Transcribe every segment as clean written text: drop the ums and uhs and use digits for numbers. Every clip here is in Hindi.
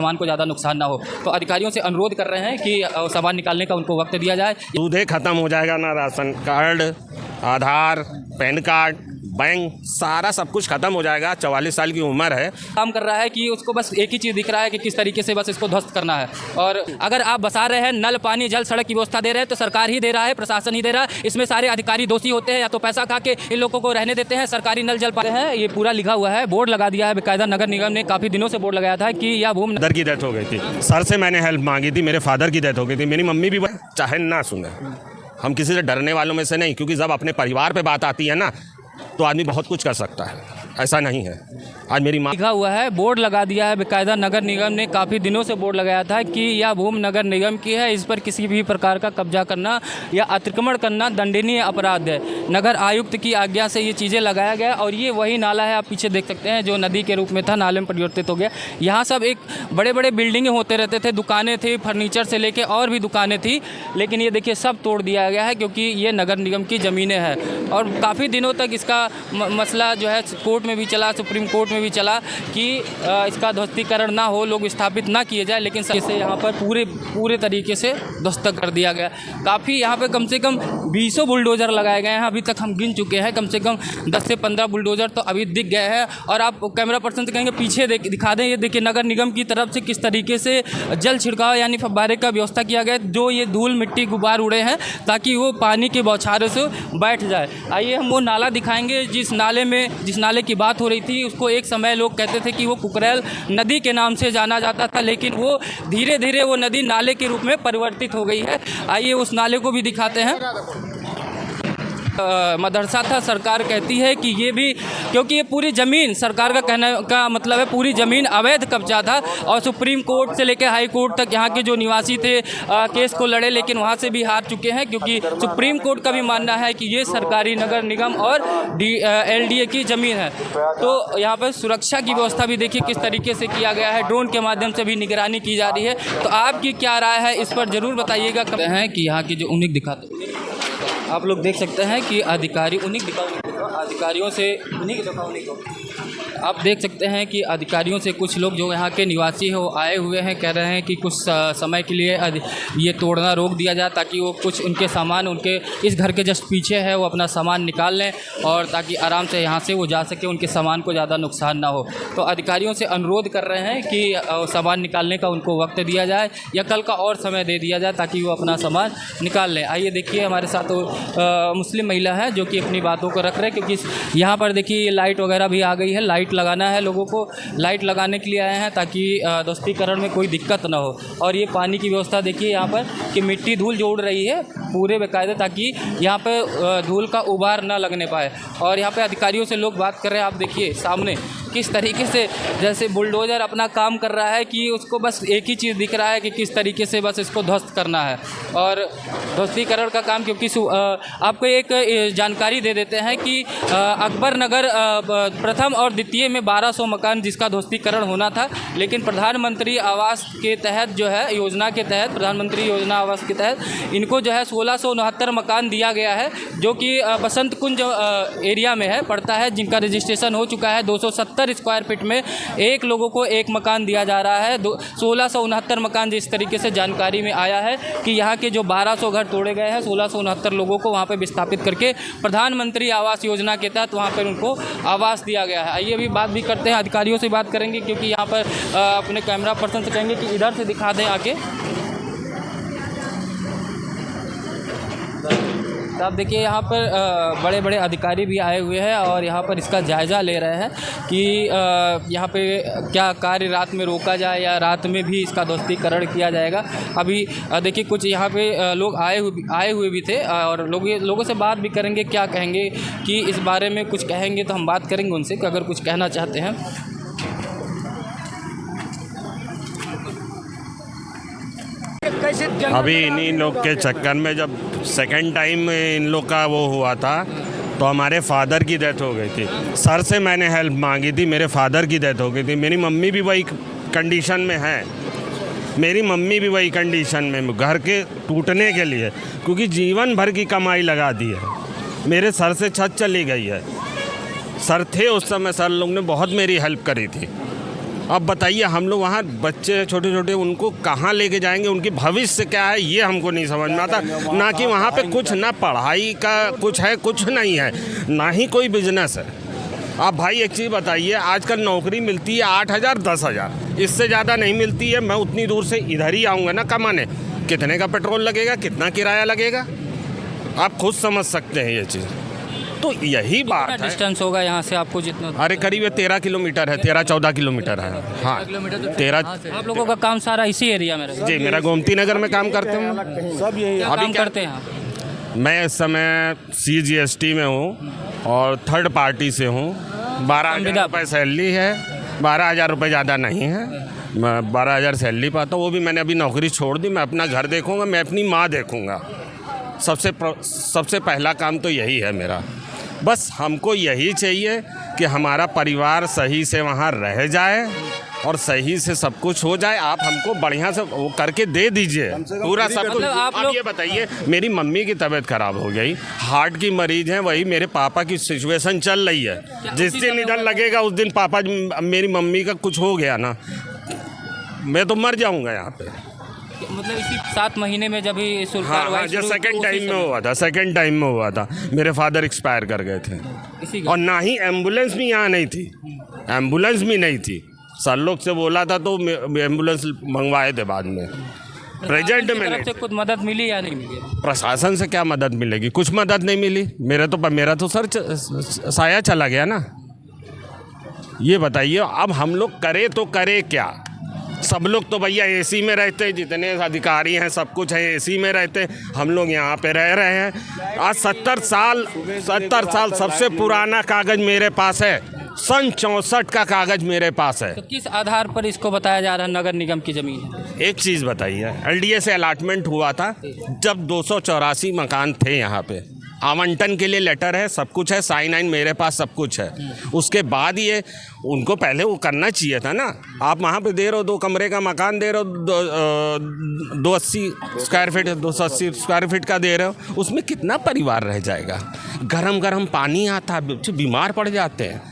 सामान को ज़्यादा नुकसान ना हो। तो अधिकारियों से अनुरोध कर रहे हैं कि सामान निकालने का उनको वक्त दिया जाए। दूधे खत्म हो जाएगा ना, राशन कार्ड, आधार, पैन कार्ड, बैंक, सारा सब कुछ खत्म हो जाएगा। 44 साल की उम्र है, काम कर रहा है कि उसको बस एक ही चीज़ दिख रहा है कि किस तरीके से बस इसको ध्वस्त करना है। और अगर आप बसा रहे हैं, नल, पानी, जल, सड़क की व्यवस्था दे रहे हैं तो सरकार ही दे रहा है, प्रशासन ही दे रहा है। इसमें सारे अधिकारी दोषी होते हैं, या तो पैसा खा के इन लोगों को रहने देते हैं, सरकारी नल जल पाते हैं। ये पूरा लिखा हुआ है, बोर्ड लगा दिया है बेकायदा। नगर निगम ने काफ़ी दिनों से बोर्ड लगाया था कि यह भूमि फादर की डेथ हो गई थी। सर से मैंने हेल्प मांगी थी, मेरे फादर की डेथ हो गई थी। मेरी मम्मी भी चाहे ना सुने, हम किसी से डरने वालों में से नहीं, क्योंकि जब अपने परिवार पे बात आती है ना तो आदमी बहुत कुछ कर सकता है, ऐसा नहीं है। आज मेरी माँ, लिखा हुआ है, बोर्ड लगा दिया है बेकायदा। नगर निगम ने काफ़ी दिनों से बोर्ड लगाया था कि यह भूमि नगर निगम की है, इस पर किसी भी प्रकार का कब्जा करना या अतिक्रमण करना दंडनीय अपराध है। नगर आयुक्त की आज्ञा से ये चीज़ें लगाया गया। और ये वही नाला है, आप पीछे देख सकते हैं, जो नदी के रूप में था, नाले में परिवर्तित हो गया। यहाँ सब एक बड़े बड़े बिल्डिंगें होते रहते थे, दुकानें थी, फर्नीचर से लेके और भी दुकानें थी, लेकिन ये देखिए सब तोड़ दिया गया है क्योंकि ये नगर निगम की ज़मीनें हैं। और काफ़ी दिनों तक इसका मसला जो है कोर्ट में भी चला, सुप्रीम कोर्ट में भी चला कि इसका ध्वस्तीकरण ना हो, लोग विस्थापित ना किए जाए, लेकिन इसे यहाँ पर पूरे तरीके से ध्वस्त कर दिया गया। काफ़ी यहाँ पे कम से कम 20 बुलडोज़र लगाए गए हैं, अभी तक हम गिन चुके हैं, कम से कम 10 से 15 बुलडोज़र तो अभी दिख गए हैं। और आप कैमरा पर्सन से कहेंगे पीछे दिखा दें, ये देखिए नगर निगम की तरफ से किस तरीके से जल छिड़काव यानी फव्वारे का व्यवस्था किया गया, जो ये धूल मिट्टी गुब्बार उड़े हैं ताकि वो पानी के बौछारों से बैठ जाए। आइए हम वो नाला दिखाएंगे जिस नाले की बात हो रही थी। उसको एक समय लोग कहते थे कि वो कुकरेल नदी के नाम से जाना जाता था, लेकिन वो धीरे धीरे वो नदी नाले के रूप में परिवर्तित हो गई है। आइए उस नाले को भी दिखाते हैं। मदरसा था, सरकार कहती है कि ये भी, क्योंकि ये पूरी ज़मीन, सरकार का कहने का मतलब है पूरी ज़मीन अवैध कब्जा था। और सुप्रीम कोर्ट से लेकर हाई कोर्ट तक यहाँ के जो निवासी थे केस को लड़े, लेकिन वहाँ से भी हार चुके हैं, क्योंकि सुप्रीम कोर्ट का भी मानना है कि ये सरकारी नगर निगम और LDA की ज़मीन है। तो यहाँ पर सुरक्षा की व्यवस्था भी देखिए किस तरीके से किया गया है, ड्रोन के माध्यम से भी निगरानी की जा रही है। तो आपकी क्या राय है इस पर ज़रूर बताइएगा। हैं कि यहाँ की जो उन्हीं दिखाते आप लोग देख सकते हैं कि अधिकारी अधिकारियों से आप देख सकते हैं कि अधिकारियों से कुछ लोग जो यहाँ के निवासी हैं वो आए हुए हैं, कह रहे हैं कि कुछ समय के लिए ये तोड़ना रोक दिया जाए ताकि वो कुछ उनके सामान, उनके इस घर के जस्ट पीछे है, वो अपना सामान निकाल लें और ताकि आराम से यहाँ से वो जा सके, उनके सामान को ज़्यादा नुकसान ना हो। तो अधिकारियों से अनुरोध कर रहे हैं कि सामान निकालने का उनको वक्त दिया जाए या कल का और समय दे दिया जाए ताकि वो अपना सामान निकाल लें। आइए देखिए हमारे साथ मुस्लिम महिला है जो कि अपनी बातों को रख रहे हैं, क्योंकि यहाँ पर देखिए लाइट वगैरह भी आ गई है, लाइट लगाना है, लोगों को लाइट लगाने के लिए आए हैं ताकि ध्वस्तीकरण में कोई दिक्कत ना हो। और ये पानी की व्यवस्था देखिए यहाँ पर कि मिट्टी धूल जो उड़ रही है पूरे बेकायदे, ताकि यहाँ पे धूल का उबार ना लगने पाए। और यहाँ पे अधिकारियों से लोग बात कर रहे हैं, आप देखिए सामने किस तरीके से जैसे बुलडोज़र अपना काम कर रहा है कि उसको बस एक ही चीज़ दिख रहा है कि किस तरीके से बस इसको ध्वस्त करना है। और ध्वस्तीकरण का काम, क्योंकि आपको एक जानकारी दे देते हैं कि अकबर नगर प्रथम और द्वितीय में 1200 मकान जिसका ध्वस्तीकरण होना था, लेकिन प्रधानमंत्री आवास के तहत जो है योजना के तहत, प्रधानमंत्री योजना आवास के तहत इनको जो है 1669 मकान दिया गया है, जो कि बसंत कुंज एरिया में है पड़ता है, जिनका रजिस्ट्रेशन हो चुका है। 270 स्क्वायर फीट में एक लोगों को एक मकान दिया जा रहा है। 1669 मकान जिस तरीके से जानकारी में आया है कि यहाँ के जो 1200 घर तोड़े गए हैं, 1669 लोगों को वहाँ पे विस्थापित करके प्रधानमंत्री आवास योजना के तहत वहाँ पर उनको आवास दिया गया है। आइए अभी बात भी करते हैं, अधिकारियों से बात करेंगे, क्योंकि यहाँ पर अपने कैमरा पर्सन से कहेंगे कि इधर से दिखा दें आके। तो आप देखिए यहाँ पर बड़े बड़े अधिकारी भी आए हुए हैं और यहाँ पर इसका जायज़ा ले रहे हैं कि यहाँ पे क्या कार्य रात में रोका जाए या रात में भी इसका ध्वस्तीकरण किया जाएगा। अभी देखिए कुछ यहाँ पे लोग आए हुए भी थे और लोगों से बात भी करेंगे, क्या कहेंगे कि इस बारे में कुछ कहेंगे तो हम बात करेंगे उनसे कि अगर कुछ कहना चाहते हैं। अभी इन्हीं लोग के चक्कर में जब सेकंड टाइम इन लोग का वो हुआ था तो हमारे फादर की डेथ हो गई थी। सर से मैंने हेल्प मांगी थी, मेरे फादर की डेथ हो गई थी। मेरी मम्मी भी वही कंडीशन में है, मेरी मम्मी भी वही कंडीशन में, घर के टूटने के लिए, क्योंकि जीवन भर की कमाई लगा दी है। मेरे सर से छत चली गई है। सर थे उस समय, सर लोग ने बहुत मेरी हेल्प करी थी। अब बताइए हम लोग वहाँ बच्चे छोटे छोटे उनको कहाँ लेके जाएंगे, उनकी भविष्य क्या है ये हमको नहीं समझ में आता। ना कि वहाँ पे कुछ ना पढ़ाई का कुछ है, कुछ नहीं है, ना ही कोई बिजनेस है। आप भाई एक चीज़ बताइए, आजकल नौकरी मिलती है 8,000 10,000, इससे ज़्यादा नहीं मिलती है। मैं उतनी दूर से इधर ही आऊँगा ना कमाने, कितने का पेट्रोल लगेगा, कितना किराया लगेगा, आप खुद समझ सकते हैं ये चीज़। तो यही बात है। डिस्टेंस होगा यहाँ से आपको जितना? अरे करीब 13 किलोमीटर है, 13-14 किलोमीटर है। हाँ, 13। आप लोगों का काम सारा इसी एरिया में रहता है? जी, मेरा गोमती नगर में काम करते हूँ। सब यही क्या काम करते हैं आप? मैं इस समय CGST में हूँ और थर्ड पार्टी से हूँ। 12,000 रुपये सैलरी है, 12,000 रुपये ज़्यादा नहीं है। मैं 12,000 सैलरी पाता हूँ, वो भी मैंने अभी नौकरी छोड़ दी। मैं अपना घर देखूँगा, मैं अपनी माँ देखूँगा। सबसे पहला काम तो यही है मेरा। बस हमको यही चाहिए कि हमारा परिवार सही से वहाँ रह जाए और सही से सब कुछ हो जाए। आप हमको बढ़िया से वो करके दे दीजिए पूरा सब कुछ। आप ये बताइए, मेरी मम्मी की तबीयत खराब हो गई, हार्ट की मरीज हैं, वही मेरे पापा की सिचुएशन चल रही है। जिस दिन इधर लगेगा उस दिन पापा मेरी मम्मी का कुछ हो गया ना, मैं तो मर जाऊँगा यहाँ पे। मतलब इसी 7 महीने में जब ही हाँ, जो सेकंड टाइम में हुआ था, मेरे फादर एक्सपायर कर गए थे। और ना ही एम्बुलेंस भी यहाँ नहीं थी, एम्बुलेंस भी नहीं थी। सर लोग से बोला था तो एम्बुलेंस मंगवाए थे बाद में। प्रेजेंट में नहीं। कुछ मदद मिली या नहीं मिली? प्रशासन से क्या मदद मिलेगी, कुछ मदद नहीं मिली। मेरा तो सर साया चला गया ना। ये बताइए अब हम लोग करे तो करे क्या। सब लोग तो भैया एसी में रहते हैं, जितने अधिकारी हैं सब कुछ है एसी में रहते हैं। हम लोग यहाँ पे रह रहे हैं। आज 70 साल सबसे पुराना कागज मेरे पास है, सन 64 का कागज मेरे पास है। तो किस आधार पर इसको बताया जा रहा है नगर निगम की ज़मीन है? एक चीज़ बताइए, LDA से अलॉटमेंट हुआ था जब 284 मकान थे यहाँ पे, आवंटन के लिए लेटर है, सब कुछ है, साइन आइन मेरे पास सब कुछ है। उसके बाद ये उनको पहले वो करना चाहिए था ना। आप वहाँ पे दे रहे हो 2 कमरे का मकान दे रहे हो, 280 स्क्वायर फीट, 280 स्क्वायर फीट का दे रहे हो, उसमें कितना परिवार रह जाएगा। गरम गरम पानी आता है, बच्चे बीमार पड़ जाते हैं।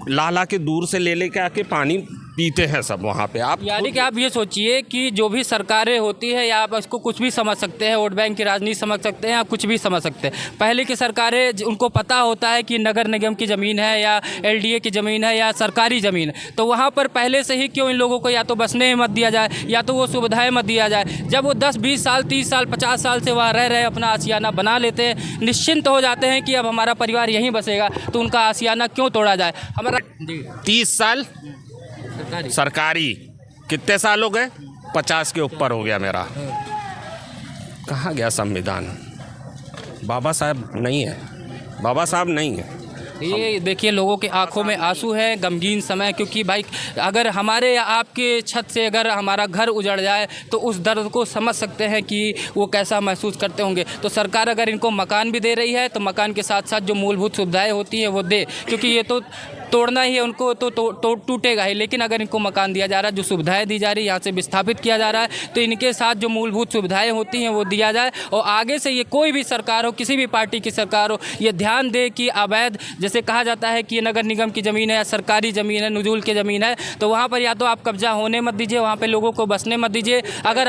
ला के दूर से ले के आके पानी पीते हैं सब वहाँ पे। आप यानी कि आप ये सोचिए कि जो भी सरकारें होती है, या आप इसको कुछ भी समझ सकते हैं, वोट बैंक की राजनीति समझ सकते हैं, आप कुछ भी समझ सकते हैं। पहले की सरकारें उनको पता होता है कि नगर निगम की ज़मीन है या LDA की ज़मीन है या सरकारी ज़मीन है, तो वहाँ पर पहले से ही क्यों इन लोगों को या तो बसने मत दिया जाए या तो वो सुविधाएँ मत दिया जाए। जब वो 10-20 साल 30 साल 50 साल से वहाँ रह रहे अपना आशियाना बना लेते हैं, निश्चिंत हो जाते हैं कि अब हमारा परिवार यहीं बसेगा, तो उनका आशियाना क्यों तोड़ा जाए। हमारा 30 साल सरकारी कितने साल हो गए, 50 के ऊपर हो गया मेरा। कहाँ गया संविधान? बाबा साहब नहीं है, बाबा साहब नहीं है। ये देखिए लोगों के आंखों में आंसू है, गमगीन समय, क्योंकि भाई अगर हमारे या आपके छत से अगर हमारा घर उजड़ जाए तो उस दर्द को समझ सकते हैं कि वो कैसा महसूस करते होंगे। तो सरकार अगर इनको मकान भी दे रही है तो मकान के साथ साथ जो मूलभूत सुविधाएं होती हैं वो दे, क्योंकि ये तो तोड़ना ही है उनको, तो टूटेगा ही। लेकिन अगर इनको मकान दिया जा रहा है, जो सुविधाएं दी जा रही है, यहाँ से विस्थापित किया जा रहा है, तो इनके साथ जो मूलभूत सुविधाएं होती हैं वो दिया जाए। और आगे से ये कोई भी सरकार हो, किसी भी पार्टी की सरकार हो, ये ध्यान दे कि अवैध, जैसे कहा जाता है कि ये नगर निगम की ज़मीन है या सरकारी ज़मीन है, नुजूल की ज़मीन है, तो वहाँ पर या तो आप कब्जा होने मत दीजिए, वहाँ पर लोगों को बसने मत दीजिए। अगर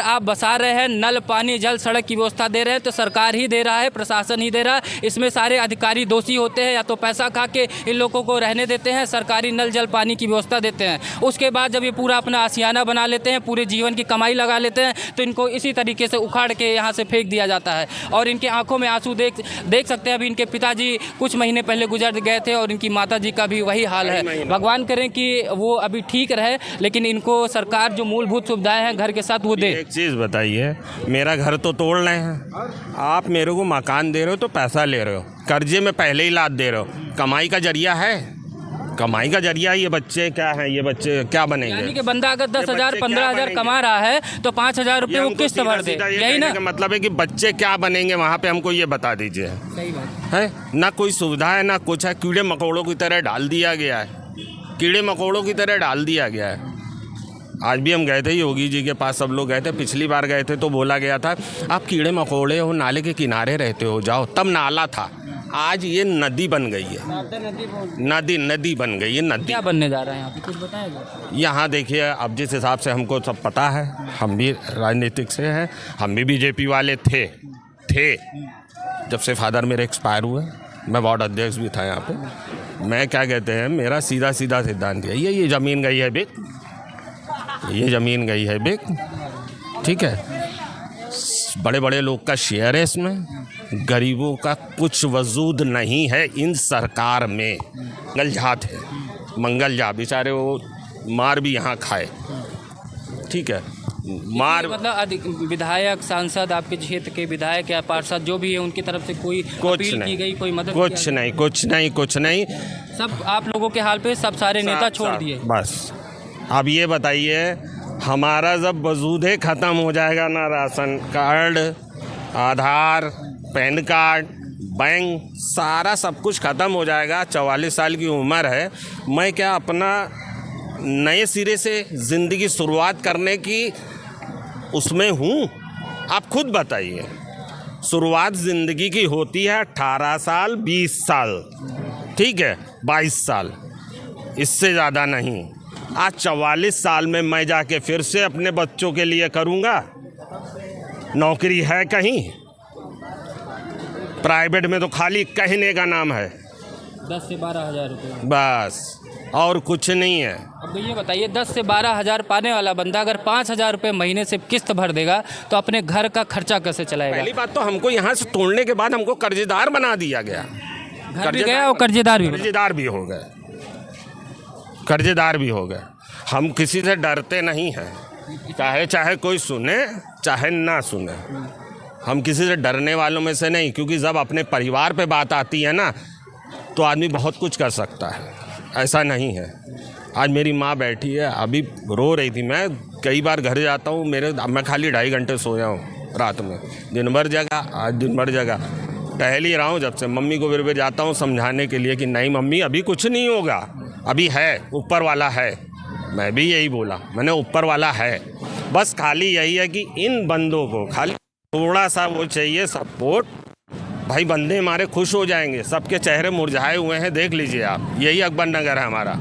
आप बसा रहे हैं, नल पानी जल सड़क की व्यवस्था दे रहे हैं, तो सरकार ही दे रहा है, प्रशासन ही दे रहा है। इसमें सारे अधिकारी दोषी होते हैं, या तो पैसा खा के इन लोगों को रहने देते हैं, सरकारी नल जल पानी की व्यवस्था देते हैं। उसके बाद जब ये पूरा अपना आशियाना बना लेते हैं, पूरे जीवन की कमाई लगा लेते हैं, तो इनको इसी तरीके से उखाड़ के यहाँ से फेंक दिया जाता है। और इनके आंखों में आंसू देख सकते हैं। अभी इनके पिताजी कुछ महीने पहले गुजर गए थे और इनकी माताजी का भी वही हाल है। भगवान करें कि वो अभी ठीक रहे, लेकिन इनको सरकार जो मूलभूत सुविधाएं हैं घर के साथ वो दे। एक चीज़ बताइए, मेरा घर तो तोड़ रहे हैं, आप मेरे को मकान दे रहे हो तो पैसा ले रहे हो, कर्जे में पहले ही लाद दे रहे हो। कमाई का जरिया है, कमाई का जरिया ये बच्चे क्या है, ये बच्चे क्या बनेंगे? यानी कि बंदा अगर 10,000 15,000 कमा रहा है तो 5,000 रुपये वो किस्त भर दे, यही ना? मतलब है कि बच्चे क्या बनेंगे वहाँ पे, हमको ये बता दीजिए। सही बात है ना, कोई सुविधा है ना कुछ है, कीड़े मकोड़ों की तरह डाल दिया गया है, कीड़े मकोड़ों की तरह डाल दिया गया है। आज भी हम गए थे योगी जी के पास, सब लोग गए थे, पिछली बार गए थे तो बोला गया था आप कीड़े मकोड़े हो, नाले के किनारे रहते हो, जाओ। तब नाला था, आज ये नदी बन गई है, नदी बन गई है, नदी। क्या बनने जा रहा है यहाँ पे, कुछ बताएगा? यहाँ देखिए, अब जिस हिसाब से हमको सब पता है, हम भी राजनीतिक से हैं, हम भी बीजेपी वाले थे जब से फादर मेरे एक्सपायर हुए। मैं वार्ड अध्यक्ष भी था यहाँ पे। मैं क्या कहते हैं, मेरा सीधा सिद्धांत है, ये ज़मीन गई है बिक, ये ज़मीन गई है बिक, ठीक है। बड़े बड़े लोग का शेयर है इसमें, गरीबों का कुछ वजूद नहीं है इन सरकार में। मंगल झा बेचारे वो मार भी यहाँ खाए, ठीक है, मार। मतलब विधायक, सांसद, आपके क्षेत्र के विधायक या पार्षद जो भी है, उनकी तरफ से कोई अपील की गई, कोई मदद? कुछ नहीं। सब आप लोगों के हाल पे सब सारे नेता छोड़ दिए। बस अब ये बताइए, हमारा जब वजूद ख़त्म हो जाएगा ना, राशन कार्ड, आधार, पैन कार्ड, बैंक, सारा सब कुछ ख़त्म हो जाएगा। 44 साल की उम्र है, मैं क्या अपना नए सिरे से ज़िंदगी शुरुआत करने की उसमें हूँ? आप खुद बताइए। शुरुआत ज़िंदगी की होती है 18 साल, 20 साल, ठीक है, 22 साल, इससे ज़्यादा नहीं। आज 44 साल में मैं जाके फिर से अपने बच्चों के लिए करूँगा? नौकरी है कहीं? प्राइवेट में तो खाली कहने का नाम है। 10 से 12 हज़ार रुपये बस, और कुछ नहीं है। अब ये बताइए, 10 से 12 हज़ार पाने वाला बंदा अगर 5 हज़ार रुपये महीने से किस्त भर देगा तो अपने घर का खर्चा कैसे चलाएगा? पहली बात तो हमको यहाँ से तोड़ने के बाद हमको कर्जेदार बना दिया गया। घर भी गया और कर्जेदार भी हो गए। हम किसी से डरते नहीं हैं, चाहे कोई सुने चाहे ना सुने, हम किसी से डरने वालों में से नहीं। क्योंकि जब अपने परिवार पे बात आती है ना, तो आदमी बहुत कुछ कर सकता है, ऐसा नहीं है। आज मेरी माँ बैठी है, अभी रो रही थी। मैं कई बार घर जाता हूँ, मैं खाली 2.5 घंटे सोया हूँ रात में, दिन भर जगा, आज दिन भर जगा, टहल ही रहा हूँ जब से। मम्मी को फिर जाता हूँ समझाने के लिए कि नहीं मम्मी, अभी कुछ नहीं होगा, अभी है, ऊपर वाला है। मैं भी यही बोला, मैंने ऊपर वाला है। बस खाली यही है कि इन बंदों को खाली थोड़ा सा वो चाहिए सपोर्ट। भाई बंदे हमारे खुश हो जाएंगे, सबके चेहरे मुरझाए हुए हैं, देख लीजिए आप, यही अकबर नगर है हमारा,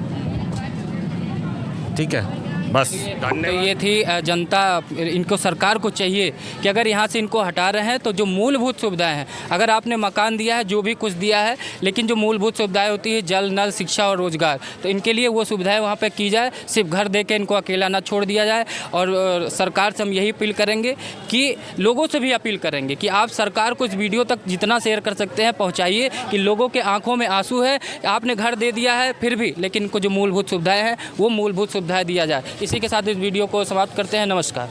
ठीक है। बस तो ये थी जनता। इनको सरकार को चाहिए कि अगर यहाँ से इनको हटा रहे हैं तो जो मूलभूत सुविधाएं हैं, अगर आपने मकान दिया है, जो भी कुछ दिया है, लेकिन जो मूलभूत सुविधाएं होती है, जल, नल, शिक्षा और रोजगार, तो इनके लिए वो सुविधाएं वहाँ पे की जाए। सिर्फ घर दे के इनको अकेला ना छोड़ दिया जाए। और सरकार से हम यही अपील करेंगे कि लोगों से भी अपील करेंगे कि आप सरकार को इस वीडियो तक जितना शेयर कर सकते हैं पहुँचाइए कि लोगों के आँखों में आंसू है। आपने घर दे दिया है फिर भी, लेकिन इनको जो मूलभूत सुविधाएँ हैं वो मूलभूत सुविधाएँ दिया जाए। इसी के साथ इस वीडियो को समाप्त करते हैं। नमस्कार।